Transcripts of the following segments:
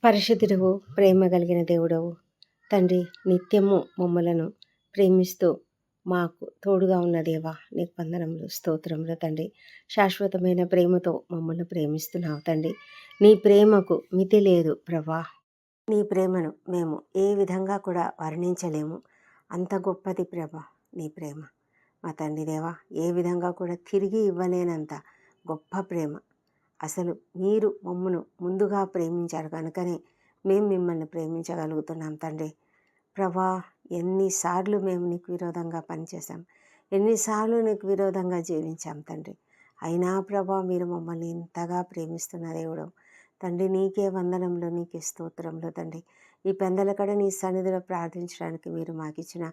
పరిశుద్ధుడవు, ప్రేమ కలిగిన దేవుడవు తండ్రి, నిత్యము మమ్మలను ప్రేమిస్తూ మాకు తోడుగా ఉన్న దేవా, నీకు వందనములు, స్తోత్రములు తండ్రి. శాశ్వతమైన ప్రేమతో మమ్మల్ని ప్రేమిస్తున్నావు తండ్రి. నీ ప్రేమకు మితి లేదు ప్రభా. నీ ప్రేమను మేము ఏ విధంగా కూడా వర్ణించలేము. అంత గొప్పది ప్రభా నీ ప్రేమ. మా తండ్రి దేవా, ఏ విధంగా కూడా తిరిగి ఇవ్వలేనంత గొప్ప ప్రేమ. అసలు మీరు మమ్మను ముందుగా ప్రేమించారు కనుకనే మేము మిమ్మల్ని ప్రేమించగలుగుతున్నాం తండ్రి. ప్రభా, ఎన్నిసార్లు మేము నీకు విరోధంగా పనిచేశాం, ఎన్నిసార్లు నీకు విరోధంగా జీవించాం తండ్రి. అయినా ప్రభా, మీరు మమ్మల్ని ఇంతగా ప్రేమిస్తున్న దేవుడు తండ్రి. నీకే వందనంలో, నీకే స్తోత్రంలో తండ్రి. ఈ పెందలకడ నీ సన్నిధిలో ప్రార్థించడానికి మీరు మాకు ఇచ్చిన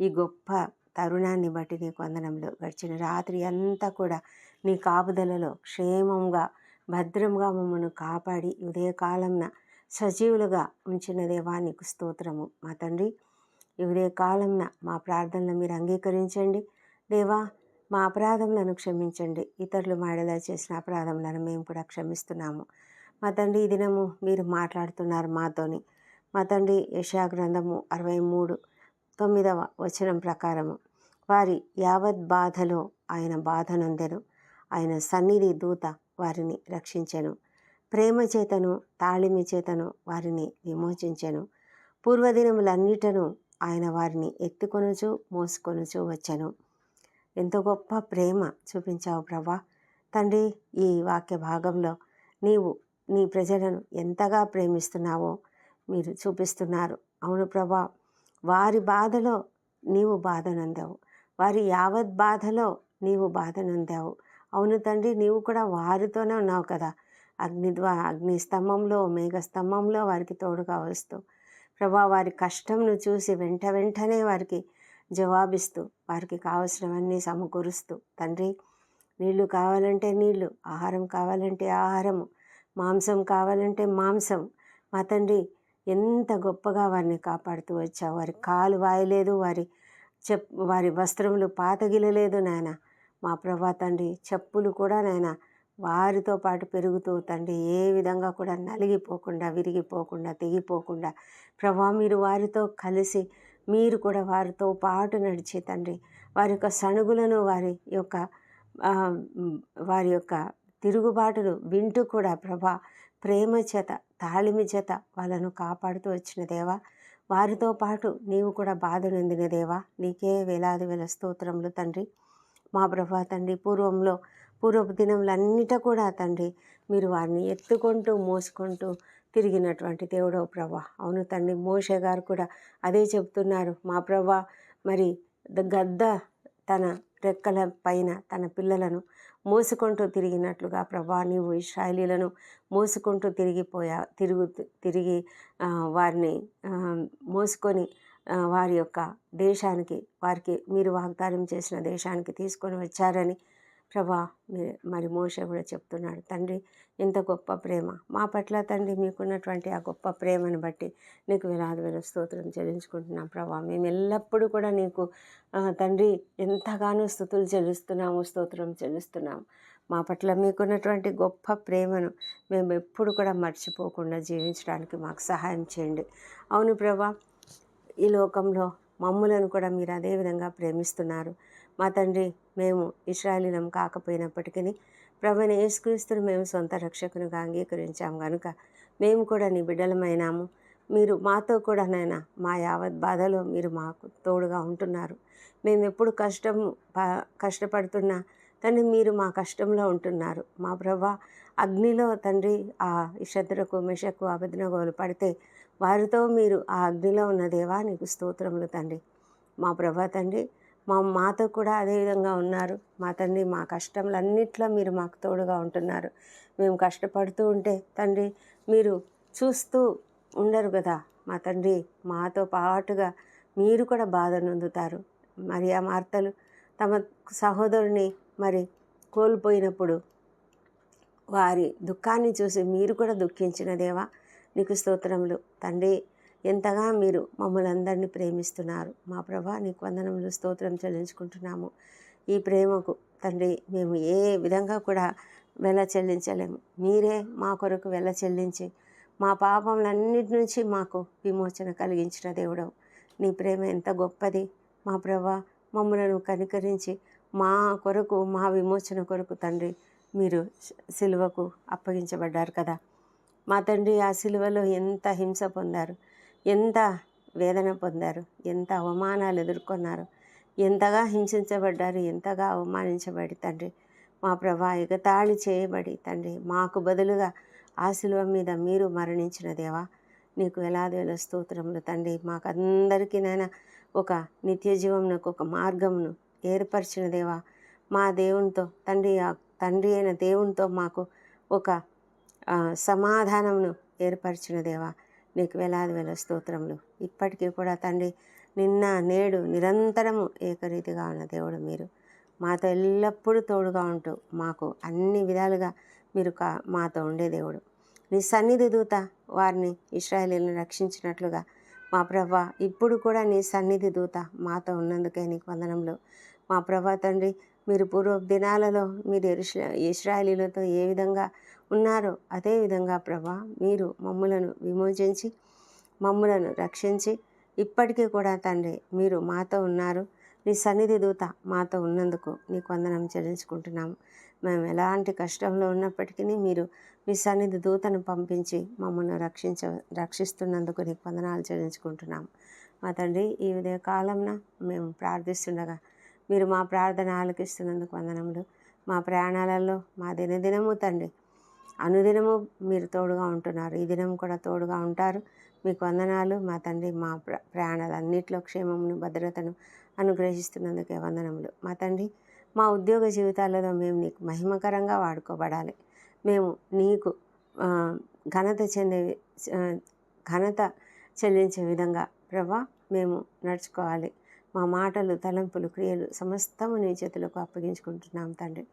ఈ గొప్ప తరుణాన్ని బట్టి నీకు వందనంలో. గడిచిన రాత్రి అంతా కూడా నీ కాపుదలలో క్షేమంగా భద్రంగా మమ్మల్ని కాపాడి ఉదయకాలంన సజీవులుగా ఉంచిన దేవా, నీకు స్తోత్రము. మా తండ్రి, ఈ ఉదయకాలంన మా ప్రార్థనలు మీరు అంగీకరించండి దేవా. మా అపరాధములను క్షమించండి. ఇతరులు మాడేలా చేసిన అపరాధములను మేము కూడా క్షమిస్తున్నాము. మా తండ్రి, ఈ దినము మీరు మాట్లాడుతున్నారు మాతోని. మా తండ్రి, యెషయా గ్రంథము 63:9 ప్రకారము, వారి యావత్ బాధలో ఆయన బాధ నొందెను, ఆయన సన్నిధి దూత వారిని రక్షించెను. ప్రేమ చేతను తాళిమి చేతను వారిని విమోచించెను. పూర్వదినములన్నిటను ఆయన వారిని ఎత్తుకొనుచు మోసుకొనుచు వచ్చెను. ఎంతో గొప్ప ప్రేమ చూపించావు ప్రభా తండ్రి. ఈ వాక్య భాగంలో నీవు నీ ప్రజలను ఎంతగా ప్రేమిస్తున్నావో మీరు చూపిస్తున్నారు. అవును ప్రభా, వారి బాధలో నీవు బాధ నొందావు, వారి యావత్ బాధలో నీవు బాధ నొందావు. అవును తండ్రి, నీవు కూడా వారితోనే ఉన్నావు కదా. అగ్ని స్తంభంలో, మేఘ స్తంభంలో వారికి తోడుగా వస్తూ ప్రభా, వారి కష్టంను చూసి వెంటనే వారికి జవాబిస్తూ, వారికి కావలసినవన్నీ సమకూరుస్తూ తండ్రి. నీళ్లు కావాలంటే నీళ్లు, ఆహారం కావాలంటే ఆహారము, మాంసం కావాలంటే మాంసం. మా తండ్రి, ఎంత గొప్పగా వారిని కాపాడుతూ వచ్చావు. వారి కాలు వాయలేదు, వారి వస్త్రములు పాతగిలలేదు నాయన. మా ప్రభా తండ్రి, చెప్పులు కూడా నాయన వారితో పాటు పెరుగుతూ తండ్రి, ఏ విధంగా కూడా నలిగిపోకుండా, విరిగిపోకుండా, తెగిపోకుండా ప్రభా, మీరు వారితో కలిసి మీరు కూడా వారితో పాటు నడిచి తండ్రి, వారి యొక్క సణుగులను, వారి యొక్క తిరుగుబాటును వింటూ కూడా ప్రభా, ప్రేమ చేత తాళిమి చేత వాళ్ళను కాపాడుతూ వచ్చిన దేవా, వారితో పాటు నీవు కూడా బాధ నొందిన దేవా, నీకే వేలాది వేల స్తోత్రములు తండ్రి. మా ప్రభా తండ్రి, పూర్వపు దినములన్నిట కూడా తండ్రి, మీరు వారిని ఎత్తుకుంటూ మోసుకుంటూ తిరిగినటువంటి దేవుడవు ప్రభా. అవును తండ్రి, మోషే గారు కూడా అదే చెప్తున్నారు. మా ప్రభా, మరి గద్ద తన రెక్కల పైన తన పిల్లలను మోసుకుంటూ తిరిగినట్లుగా ప్రభా, నీవు ఇశ్రాయేలీయులను మోసుకుంటూ తిరిగి వారిని మోసుకొని వారి యొక్క దేశానికి, వారికి మీరు వాగ్దానం చేసిన దేశానికి తీసుకొని వచ్చారని ప్రభా, మరి మోషే కూడా చెప్తున్నాడు. తండ్రి, ఎంత గొప్ప ప్రేమ మా పట్ల తండ్రి. మీకున్నటువంటి ఆ గొప్ప ప్రేమను బట్టి నీకు వేలాది వేల స్తోత్రం చెల్లించుకుంటున్నాం ప్రభా. మేము ఎల్లప్పుడూ కూడా నీకు తండ్రి ఎంతగానో స్తుతులు చెల్లిస్తున్నాము, స్తోత్రం చెల్లిస్తున్నాము. మా పట్ల మీకున్నటువంటి గొప్ప ప్రేమను మేము ఎప్పుడు కూడా మర్చిపోకుండా జీవించడానికి మాకు సహాయం చేయండి. అవును ప్రభా, ఈ లోకంలో మమ్ములను కూడా మీరు అదేవిధంగా ప్రేమిస్తున్నారు. మా తండ్రి, మేము ఇశ్రాయేలీయులం కాకపోయినప్పటికీ ప్రభువైన యేసుక్రీస్తును మేము సొంత రక్షకునిగా అంగీకరించాం కనుక మేము కూడా నీ బిడ్డలమైనాము. మీరు మాతో కూడా నైనా మా యావత్ బాధలో మీరు మాకు తోడుగా ఉంటున్నారు. మేము ఎప్పుడు కష్టపడుతున్నా తండ్రి, మీరు మా కష్టంలో ఉంటున్నారు. మా ప్రభా, అగ్నిలో తండ్రి ఆ షద్రకు, మెషకు, అబేద్నెగోలు పడితే వారితో మీరు ఆ అగ్నిలో ఉన్న దేవా, నీకు స్తోత్రములు తండ్రి. మా ప్రభా తండ్రి, మాతో కూడా అదేవిధంగా ఉన్నారు. మా తండ్రి, మా కష్టములన్నిట్లో మీరు మాకు తోడుగా ఉంటున్నారు. మేము కష్టపడుతూ ఉంటే తండ్రి, మీరు చూస్తూ ఉండరు కదా మా తండ్రి. మాతో పాటుగా మీరు కూడా బాధ నొందుతారు. మరియా మార్తలు తమ సహోదరుని మరి కోల్పోయినప్పుడు వారి దుఃఖాన్ని చూసి మీరు కూడా దుఃఖించిన దేవా, నీకు స్తోత్రములు తండ్రి. ఎంతగా మీరు మమ్మల్ని అందరినీ ప్రేమిస్తున్నారు. మా ప్రభా, నీకు వందనములు, స్తోత్రం చెల్లించుకుంటున్నాము. ఈ ప్రేమకు తండ్రి మేము ఏ విధంగా కూడా వెల చెల్లించలేము. మీరే మా కొరకు వెల చెల్లించి మా పాపములన్నిటి నుంచి మాకు విమోచన కలిగించిన దేవుడవు. నీ ప్రేమ ఎంత గొప్పది మా ప్రభా. మమ్మలను కనికరించి మా కొరకు, మా విమోచన కొరకు తండ్రి మీరు సిలువకు అప్పగించబడ్డారు కదా మా తండ్రి. ఆ సిలువలో ఎంత హింస పొందారు, ఎంత వేదన పొందారు, ఎంత అవమానాలు ఎదుర్కొన్నారు, ఎంతగా హింసించబడ్డారు, ఎంతగా అవమానించబడి తండ్రి మా ప్రభా ఎగతాళి చేయబడి తండ్రి మాకు బదులుగా ఆ సిలువ మీద మీరు మరణించిన దేవా నీకు వేలాది వేల స్తోత్రములు తండ్రి. మాకందరికీ నాయన ఒక నిత్య జీవమునకు ఒక మార్గమును ఏర్పరిచిన దేవా మా దేవునితో తండ్రి అయిన దేవునితో మాకు ఒక సమాధానమును ఏర్పరిచిన దేవా నీకు వేలాది వేల స్తోత్రములు. ఇప్పటికీ కూడా తండ్రి నిన్న నేడు నిరంతరము ఏకరీతిగా ఉన్న దేవుడు మీరు. మాతో ఎల్లప్పుడూ తోడుగా ఉంటూ మాకు అన్ని విధాలుగా మీరు మాతో ఉండే దేవుడు. నీ సన్నిధి దూత వారిని ఇశ్రాయేలీయులను రక్షించినట్లుగా మా ప్రభా ఇప్పుడు కూడా నీ సన్నిధి దూత మాతో ఉన్నందుకే నీకు వందనములు. మా ప్రభా తండ్రి మీరు పూర్వ దినాలలో మీరు ఇశ్రాయేలీయులతో ఏ విధంగా ఉన్నారో అదే విధంగా ప్రభా మీరు మమ్ములను విమోచించి మమ్ములను రక్షించి ఇప్పటికీ కూడా తండ్రి మీరు మాతో ఉన్నారు. నీ సన్నిధి దూత మాతో ఉన్నందుకు నీకు వందనం చెల్లించుకుంటున్నాము. మేము ఎలాంటి కష్టంలో ఉన్నప్పటికీ మీరు మీ సన్నిధి దూతను పంపించి మమ్మల్ని రక్షిస్తున్నందుకు నీకు వందనాలు చెల్లించుకుంటున్నాము. మా తండ్రి ఈ ఉదయ కాలంన మేము ప్రార్థిస్తుండగా మీరు మా ప్రార్థన ఆలకిస్తున్నందుకు వందనములు. మా ప్రయాణాలలో మా దినదినము తండ్రి అనుదినము మీరు తోడుగా ఉంటున్నారు. ఈ దినం కూడా తోడుగా ఉంటారు. మీకు వందనాలు మా తండ్రి. మా ప్రయాణాలన్నింటిలో క్షేమమును భద్రతను అనుగ్రహిస్తున్నందుకే వందనములు. మా తండ్రి మా ఉద్యోగ జీవితాలలో మేము నీకు మహిమకరంగా వాడుకోబడాలి. మేము నీకు ఘనత చెల్లించే విధంగా ప్రభా మేము నడుచుకోవాలి. మా మాటలు, తలంపులు, క్రియలు సమస్తము నీ చేతులకు అప్పగించుకుంటున్నాం తండ్రి.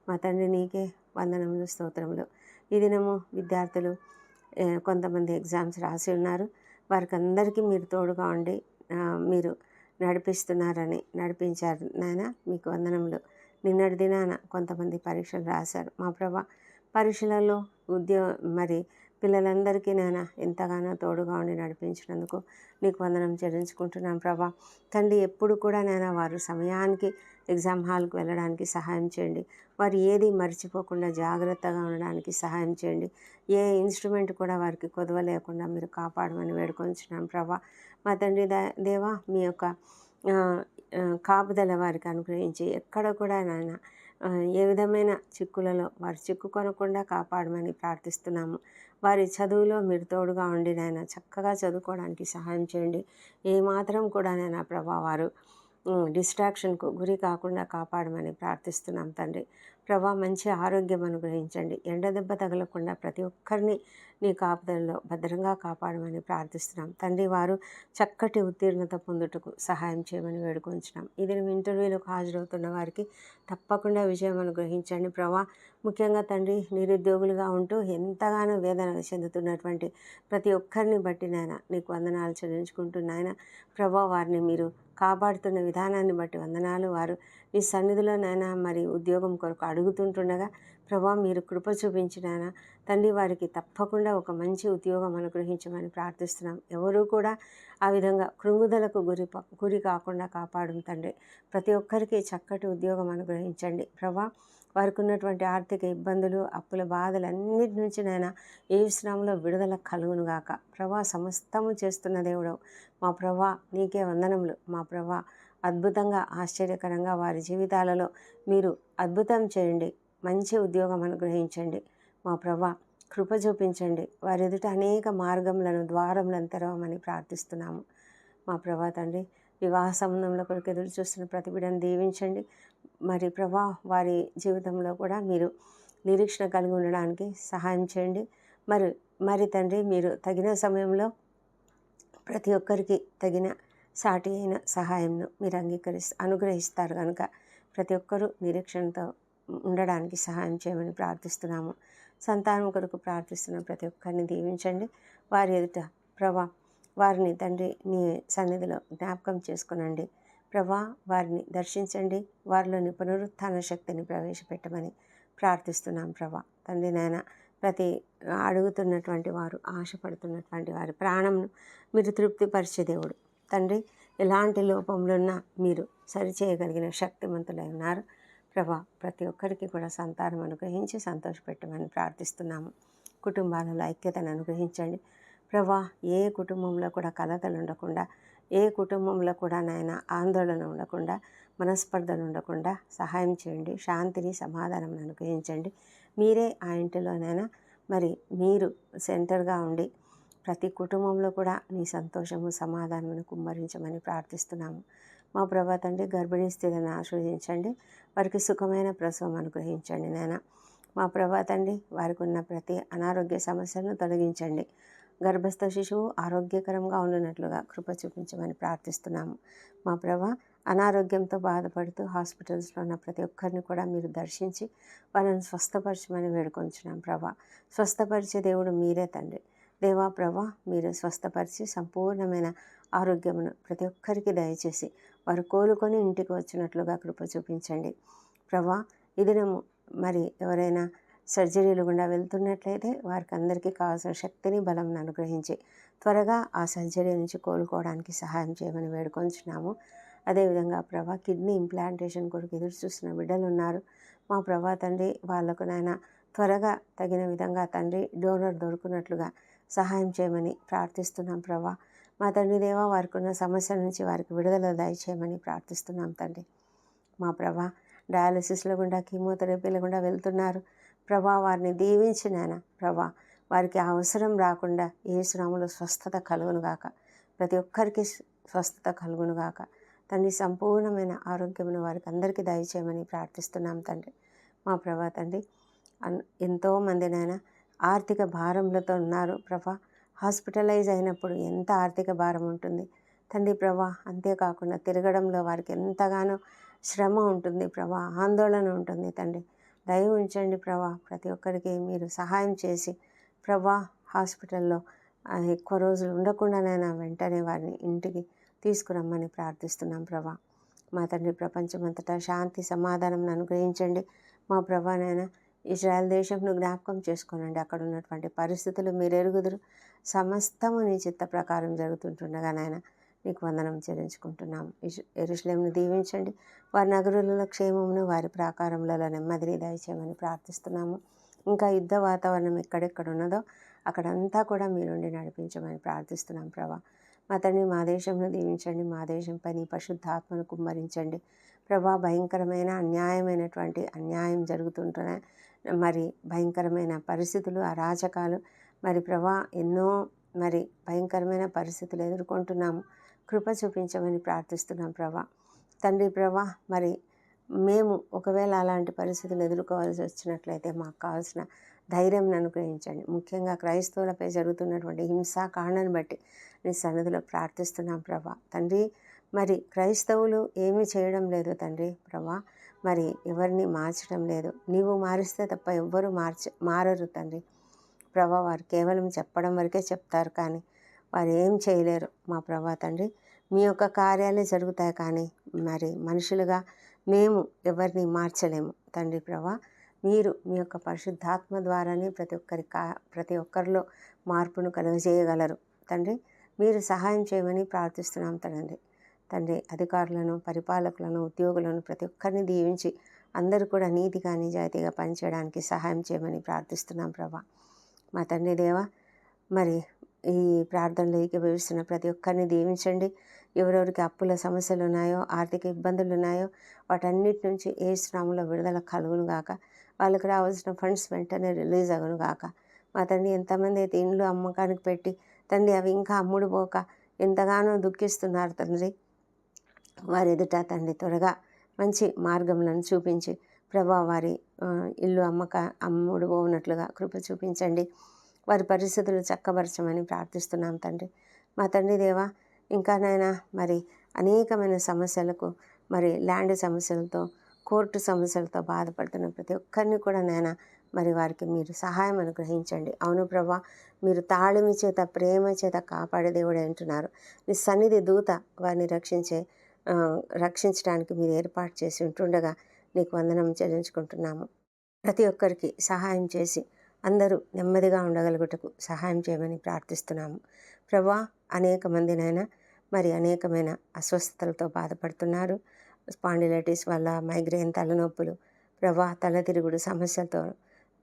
మా తండ్రి నీకే వందనములు, స్తోత్రములు. ఈ దినము విద్యార్థులు కొంతమంది ఎగ్జామ్స్ రాసి ఉన్నారు. వారికి అందరికీ మీరు తోడుగా ఉండి మీరు నడిపించారు నాయన. మీకు వందనములు. నిన్నటి దినాన కొంతమంది పరీక్షలు రాశారు మా ప్రభా. పరీక్షలలో మరి పిల్లలందరికీ నాయన ఎంతగానో తోడుగా ఉండి నడిపించినందుకు నీకు వందనం చెల్లించుకుంటున్నాం ప్రభా. తండ్రి ఎప్పుడు కూడా నాయన వారు సమయానికి ఎగ్జామ్ హాల్కి వెళ్ళడానికి సహాయం చేయండి. వారు ఏది మర్చిపోకుండా జాగ్రత్తగా ఉండడానికి సహాయం చేయండి. ఏ ఇన్స్ట్రుమెంట్ కూడా వారికి కొదవ లేకుండా మీరు కాపాడమని వేడుకొంచున్నాం ప్రభా. మా తండ్రి దేవా మీ యొక్క కాపుదల వారికి అనుగ్రహించి ఎక్కడ కూడా నాయన ఏ విధమైన చిక్కులలో వారు చిక్కుకొనకుండా కాపాడమని ప్రార్థిస్తున్నాము. వారి చదువులో మీరు తోడుగా ఉండి నాయన చక్కగా చదువుకోవడానికి సహాయం చేయండి. ఏమాత్రం కూడా నాయన ప్రభా వారు డిస్ట్రాక్షన్కు గురి కాకుండా కాపాడమని ప్రార్థిస్తున్నాం తండ్రి. ప్రభా మంచి ఆరోగ్యం అనుగ్రహించండి. ఎండ దెబ్బ తగలకుండా ప్రతి ఒక్కరిని నీ కాపుదలలో భద్రంగా కాపాడమని ప్రార్థిస్తున్నాం తండ్రి. వారు చక్కటి ఉత్తీర్ణత పొందుటకు సహాయం చేయమని వేడుకొంచున్నాం. ఇది ఇంటర్వ్యూలకు హాజరవుతున్న వారికి తప్పకుండా విజయం అనుగ్రహించండి ప్రభా. ముఖ్యంగా తండ్రి నిరుద్యోగులుగా ఉంటూ ఎంతగానో వేదన చెందుతున్నటువంటి ప్రతి ఒక్కరిని బట్టి నాయన నీకు వందనాలు చెల్లించుకుంటున్నాయన ప్రభా. వారిని మీరు కాపాడుతున్న విధానాన్ని బట్టి వందనాలు. వారు నీ సన్నిధిలో నాయన మరి ఉద్యోగం కొరకు అడుగుతుంటుండగా ప్రభా మీరు కృప చూపించినాయన తండ్రి వారికి తప్పకుండా ఒక మంచి ఉద్యోగం అనుగ్రహించమని ప్రార్థిస్తున్నాం. ఎవరూ కూడా ఆ విధంగా కృంగుదలకు గురి కాకుండా కాపాడు తండ్రి. ప్రతి ఒక్కరికి చక్కటి ఉద్యోగం అనుగ్రహించండి ప్రభా. వారికి ఉన్నటువంటి ఆర్థిక ఇబ్బందులు, అప్పుల బాధలన్నిటి నుంచి నైనా ఏ విశ్రామంలో విడుదల కలుగునుగాక ప్రభా. సమస్తము చేస్తున్న దేవుడవు మా ప్రభా. నీకే వందనములు మా ప్రభా. అద్భుతంగా ఆశ్చర్యకరంగా వారి జీవితాలలో మీరు అద్భుతం చేయండి. మంచి ఉద్యోగం అనుగ్రహించండి మా ప్రభా. కృప చూపించండి. వారి ఎదుట అనేక మార్గములను, ద్వారములను తెరవమని ప్రార్థిస్తున్నాము మా ప్రభా తండ్రి. వివాహ సంబంధంలో కొరకు ఎదురు చూస్తున్న ప్రతి బిడ్డను దీవించండి. మరి ప్రభా వారి జీవితంలో కూడా మీరు నిరీక్షణ కలిగి ఉండడానికి సహాయం చేయండి. మరి తండ్రి మీరు తగిన సమయంలో ప్రతి ఒక్కరికి తగిన సాటి అయిన సహాయంను మీరు అనుగ్రహిస్తారు కనుక ప్రతి ఒక్కరూ నిరీక్షణతో ఉండడానికి సహాయం చేయమని ప్రార్థిస్తున్నాము. సంతానం కొరకు ప్రార్థిస్తున్న ప్రతి ఒక్కరిని దీవించండి. వారి ఎదుట ప్రభా వారిని తండ్రి నీ సన్నిధిలో జ్ఞాపకం చేసుకునండి ప్రభా. వారిని దర్శించండి. వారిలోని పునరుత్థాన శక్తిని ప్రవేశపెట్టమని ప్రార్థిస్తున్నాం ప్రభా తండ్రి. నాయన ప్రతి అడుగుతున్నటువంటి వారు, ఆశపడుతున్నటువంటి వారి ప్రాణంను మీరు తృప్తిపరిచే దేవుడు తండ్రి. ఎలాంటి లోపంలో ఉన్నా మీరు సరిచేయగలిగిన శక్తిమంతులై ఉన్నారు ప్రభా. ప్రతి ఒక్కరికి కూడా సంతానం అనుగ్రహించి సంతోషపెట్టమని ప్రార్థిస్తున్నాము. కుటుంబాలలో ఐక్యతను అనుగ్రహించండి ప్రభా. ఏ కుటుంబంలో కూడా కలతలు ఉండకుండా, ఏ కుటుంబంలో కూడా నాయన ఆందోళన ఉండకుండా, మనస్పర్ధలు ఉండకుండా సహాయం చేయండి. శాంతిని, సమాధానం అనుగ్రహించండి. మీరే ఆ ఇంటిలోనైనా మరి మీరు సెంటర్గా ఉండి ప్రతి కుటుంబంలో కూడా నీ సంతోషము, సమాధానమును కుమ్మరించమని ప్రార్థిస్తున్నాము. మా ప్రభా తండ్రి, గర్భిణీ స్త్రీలను ఆశీర్వదించండి. వారికి సుఖమైన ప్రసవం అనుగ్రహించండి నాయన. మా ప్రభా తండ్రి, వారికి ఉన్న ప్రతి అనారోగ్య సమస్యలను తొలగించండి. గర్భస్థ శిశువు ఆరోగ్యకరంగా ఉండినట్లుగా కృప చూపించమని ప్రార్థిస్తున్నాము. మా ప్రభా, అనారోగ్యంతో బాధపడుతూ హాస్పిటల్స్లో ఉన్న ప్రతి ఒక్కరిని కూడా మీరు దర్శించి వాళ్ళని స్వస్థపరచమని వేడుకొంచున్నాం ప్రభా. స్వస్థపరిచే దేవుడు మీరే తండ్రి. దేవా ప్రభా, మీరు స్వస్థపరిచి సంపూర్ణమైన ఆరోగ్యమును ప్రతి ఒక్కరికి దయచేసి వారు కోలుకొని ఇంటికి వచ్చినట్లుగా కృప చూపించండి ప్రభా. ఈ దినము మరి ఎవరైనా సర్జరీలు గుండా వెళ్తున్నట్లయితే వారికి అందరికీ కావాల్సిన శక్తిని, బలం అనుగ్రహించి త్వరగా ఆ సర్జరీ నుంచి కోలుకోవడానికి సహాయం చేయమని వేడుకొంచున్నాము. అదేవిధంగా ప్రభా, కిడ్నీ ఇంప్లాంటేషన్ కొరకు ఎదురు చూస్తున్న బిడ్డలు ఉన్నారు. మా ప్రభా తండ్రి, వాళ్ళకు నాయన త్వరగా తగిన విధంగా తండ్రి డోనర్ దొరుకున్నట్లుగా సహాయం చేయమని ప్రార్థిస్తున్నాం ప్రభా. మా తండ్రి దేవా, వారికి ఉన్న సమస్యల నుంచి వారికి విడుదల దయచేయమని ప్రార్థిస్తున్నాం తండ్రి. మా ప్రభా, డయాలసిస్ల గుండా, కీమోథెరపీల గుండా వెళ్తున్నారు ప్రభా. వారిని దీవించినాయన ప్రభా. వారికి అవసరం రాకుండా యేసు నామములో స్వస్థత కలుగునుగాక. ప్రతి ఒక్కరికి స్వస్థత కలుగునుగాక తండ్రి. సంపూర్ణమైన ఆరోగ్యమును వారికి అందరికీ దయచేయమని ప్రార్థిస్తున్నాం తండ్రి. మా ప్రభా తండ్రి, ఎంతోమంది నాయన ఆర్థిక భారములతో ఉన్నారు ప్రభా. హాస్పిటలైజ్ అయినప్పుడు ఎంత ఆర్థిక భారం ఉంటుంది తండ్రి ప్రభా. అంతేకాకుండా తిరగడంలో వారికి ఎంతగానో శ్రమ ఉంటుంది ప్రభా, ఆందోళన ఉంటుంది తండ్రి. దయ ఉంచండి ప్రభా. ప్రతి ఒక్కరికి మీరు సహాయం చేసి ప్రభా, హాస్పిటల్లో ఎక్కువ రోజులు ఉండకుండానైనా వెంటనే వారిని ఇంటికి తీసుకురమ్మని ప్రార్థిస్తున్నాం ప్రభా. మా తండ్రి, ప్రపంచమంతటా శాంతి, సమాధానం అనుగ్రహించండి మా ప్రభానైనా. ఇజ్రాయెల్ దేశంను జ్ఞాపకం చేసుకోనండి. అక్కడ ఉన్నటువంటి పరిస్థితులు మీరు ఎరుగుదురు. సమస్తము నీ చిత్త ప్రకారం జరుగుతుంటుండగానైనా నీకు వందనం చెల్లించుకుంటున్నాము. యెరూషలేమును దీవించండి. వారి నగరులలో క్షేమమును, వారి ప్రాకారములలో నెమ్మదిని దయచేయమని ప్రార్థిస్తున్నాము. ఇంకా యుద్ధ వాతావరణం ఎక్కడెక్కడ ఉన్నదో అక్కడంతా కూడా మీరుండి నడిపించమని ప్రార్థిస్తున్నాం ప్రభా. మా తండ్రి, మా దేశంను దీవించండి. మా దేశంపై నీ పరిశుద్ధాత్మను కుమ్మరించండి ప్రభా. భయంకరమైన అన్యాయం జరుగుతుంటున్నాయి. మరి భయంకరమైన పరిస్థితులు, అరాచకాలు మరి ప్రభా, ఎన్నో మరి భయంకరమైన పరిస్థితులు ఎదుర్కొంటున్నాము. కృప చూపించమని ప్రార్థిస్తున్నాం ప్రభా. తండ్రి ప్రభా, మరి మేము ఒకవేళ అలాంటి పరిస్థితులు ఎదుర్కోవాల్సి వచ్చినట్లయితే మాకు కావాల్సిన ధైర్యం అనుగ్రహించండి. ముఖ్యంగా క్రైస్తవులపై జరుగుతున్నటువంటి హింసాకాండను బట్టి నీ సన్నిధిలో ప్రార్థిస్తున్నాం ప్రభా. తండ్రి, మరి క్రైస్తవులు ఏమీ చేయడం లేదు తండ్రి ప్రభా. మరి ఎవరిని మార్చడం లేదు. నీవు మారిస్తే తప్ప ఎవ్వరూ మారరు తండ్రి ప్రభా. వారు కేవలం చెప్పడం వరకే చెప్తారు, కానీ వారు ఏం చేయలేరు మా ప్రభా తండ్రి. మీ యొక్క కార్యాలే జరుగుతాయి, కానీ మరి మనుషులుగా మేము ఎవరిని మార్చలేము తండ్రి ప్రభా. మీరు మీ యొక్క పరిశుద్ధాత్మ ద్వారానే ప్రతి ఒక్కరిలో మార్పును కలుగజేయగలరు తండ్రి. మీరు సహాయం చేయమని ప్రార్థిస్తున్నాం తండ్రి. అధికారులను, పరిపాలకులను, ఉద్యోగులను ప్రతి ఒక్కరిని దీవించి అందరూ కూడా నీతిగా, నిజాయితీగా పనిచేయడానికి సహాయం చేయమని ప్రార్థిస్తున్నాం ప్రభా. మా తండ్రి దేవ, మరి ఈ ప్రార్థనలో ఏకీభవిస్తున్న ప్రతి ఒక్కరిని దీవించండి. ఎవరెవరికి అప్పుల సమస్యలు ఉన్నాయో, ఆర్థిక ఇబ్బందులు ఉన్నాయో వాటన్నిటి నుంచి యేసు నామములో విడుదల కలుగునుగాక. వాళ్ళకి రావాల్సిన ఫండ్స్ వెంటనే రిలీజ్ అగునుగాక. మా తండ్రి, ఎంతమంది అయితే ఇండ్లు అమ్మకానికి పెట్టి తండ్రి అవి ఇంకా అమ్ముడు పోక ఎంతగానో దుఃఖిస్తున్నారు తండ్రి, వారి ఎదుట తండ్రి త్వరగా మంచి మార్గములను చూపించి ప్రభా వారి ఇల్లు అమ్ముడు పోనట్లుగా కృప చూపించండి. వారి పరిస్థితులు చక్కబరచమని ప్రార్థిస్తున్నాం తండ్రి. మా తండ్రి దేవా, ఇంకానైనా మరి అనేకమైన సమస్యలకు, మరి ల్యాండ్ సమస్యలతో, కోర్టు సమస్యలతో బాధపడుతున్న ప్రతి ఒక్కరిని కూడా నాయన మరి వారికి మీరు సహాయం అనుగ్రహించండి. అవును ప్రభా, మీరు తాళిమి చేత, ప్రేమ చేత కాపాడే దేవుడు అంటున్నారు. నీ సన్నిధి దూత వారిని రక్షించడానికి మీరు ఏర్పాటు చేసి ఉంటుండగా నీకు వందనం చెల్లించుకుంటున్నాము. ప్రతి ఒక్కరికి సహాయం చేసి అందరూ నెమ్మదిగా ఉండగలుగుటకు సహాయం చేయమని ప్రార్థిస్తున్నాము. ప్రభా, అనేక మందినైనా మరి అనేకమైన అస్వస్థతలతో బాధపడుతున్నారు. స్పాండిలైటిస్ వల్ల, మైగ్రేన్, తలనొప్పులు, ప్రభా తల తిరుగుడు సమస్యలతో,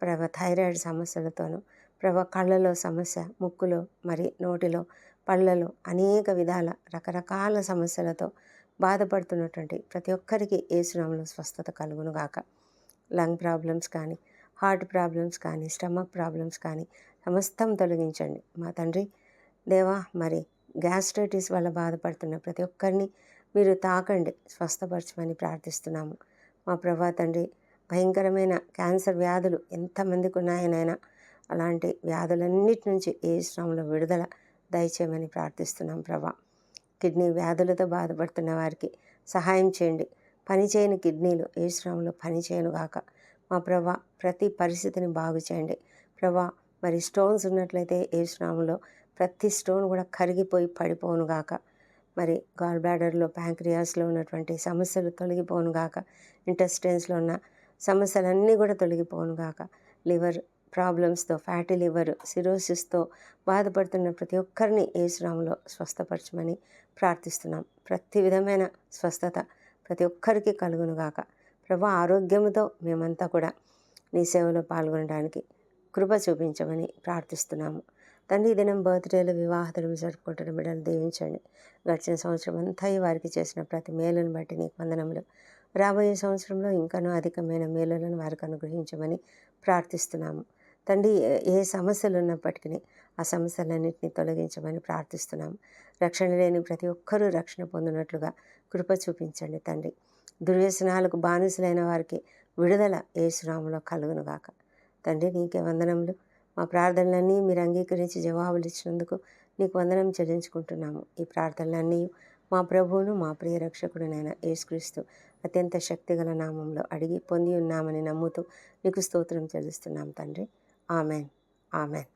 ప్రభా థైరాయిడ్ సమస్యలతోనూ, ప్రభా కళ్ళలో సమస్య, ముక్కులో మరి నోటిలో, పళ్ళలో అనేక విధాల రకరకాల సమస్యలతో బాధపడుతున్నటువంటి ప్రతి ఒక్కరికి యేసునామములో స్వస్థత కలుగునుగాక. లంగ్ ప్రాబ్లమ్స్ కానీ, హార్ట్ ప్రాబ్లమ్స్ కానీ, స్టమక్ ప్రాబ్లమ్స్ కానీ సమస్తం తొలగించండి మా తండ్రి. దేవా, మరి గ్యాస్ట్రైటిస్ వల్ల బాధపడుతున్న ప్రతి ఒక్కరిని మీరు తాకండి, స్వస్థపరచమని ప్రార్థిస్తున్నాము. మా ప్రభా తండ్రి, భయంకరమైన క్యాన్సర్ వ్యాధులు ఎంతమందికి ఉన్నాయనైనా అలాంటి వ్యాధులన్నిటి నుంచి యేసు నామములో విడుదల దయచేయమని ప్రార్థిస్తున్నాం ప్రభా. కిడ్నీ వ్యాధులతో బాధపడుతున్న వారికి సహాయం చేయండి. పనిచేయని కిడ్నీలు యేసు నామములో పనిచేయనుగాక. మా ప్రభా, ప్రతి పరిస్థితిని బాగు చేయండి ప్రభా. మరి స్టోన్స్ ఉన్నట్లయితే యేసు నామములో ప్రతి స్టోన్ కూడా కరిగిపోయి పడిపోనుగాక. మరి గాల్ బ్లాడర్లో, ప్యాంక్రియాస్లో ఉన్నటువంటి సమస్యలు తొలగిపోనుగాక. ఇంటెస్టైన్స్లో ఉన్న సమస్యలన్నీ కూడా తొలగిపోనుగాక. లివర్ ప్రాబ్లమ్స్తో, ఫ్యాటీ లివర్, సిరోసిస్తో బాధపడుతున్న ప్రతి ఒక్కరిని యేసు నామములో స్వస్థపరచమని ప్రార్థిస్తున్నాం. ప్రతి విధమైన స్వస్థత ప్రతి ఒక్కరికి కలుగునుగాక. ప్రభా, ఆరోగ్యముతో మేమంతా కూడా నీ సేవలో పాల్గొనడానికి కృప చూపించమని ప్రార్థిస్తున్నాము తండ్రి. దినం బర్త్డేలు, వివాహతులు జరుపుకుంటున్న బిడ్డలు దీవించండి. గడిచిన సంవత్సరం అంతా వారికి చేసిన ప్రతి మేలును బట్టి నీకు వందనములు. రాబోయే సంవత్సరంలో ఇంకనూ అధికమైన మేలులను వారికి అనుగ్రహించమని ప్రార్థిస్తున్నాము తండ్రి. ఏ సమస్యలు ఉన్నప్పటికీ ఆ సమస్యలన్నింటినీ తొలగించమని ప్రార్థిస్తున్నాము. రక్షణ లేని ప్రతి ఒక్కరూ రక్షణ పొందినట్లుగా కృప చూపించండి తండ్రి. దుర్వ్యసనాలకు బానిసలైన వారికి విడుదల యేసు నామములో కలుగునుగాక. తండ్రి, నీకే వందనములు. మా ప్రార్థనలన్నీ మీరు అంగీకరించి జవాబులు ఇచ్చినందుకు నీకు వందనం చెల్లించుకుంటున్నాము. ఈ ప్రార్థనలన్నీ మా ప్రభువును, మా ప్రియ రక్షకుడునైన యేసుక్రీస్తు అత్యంత శక్తిగల నామంలో అడిగి పొంది ఉన్నామని నమ్ముతూ నీకు స్తోత్రం చెల్లిస్తున్నాం తండ్రి. Amen, amen.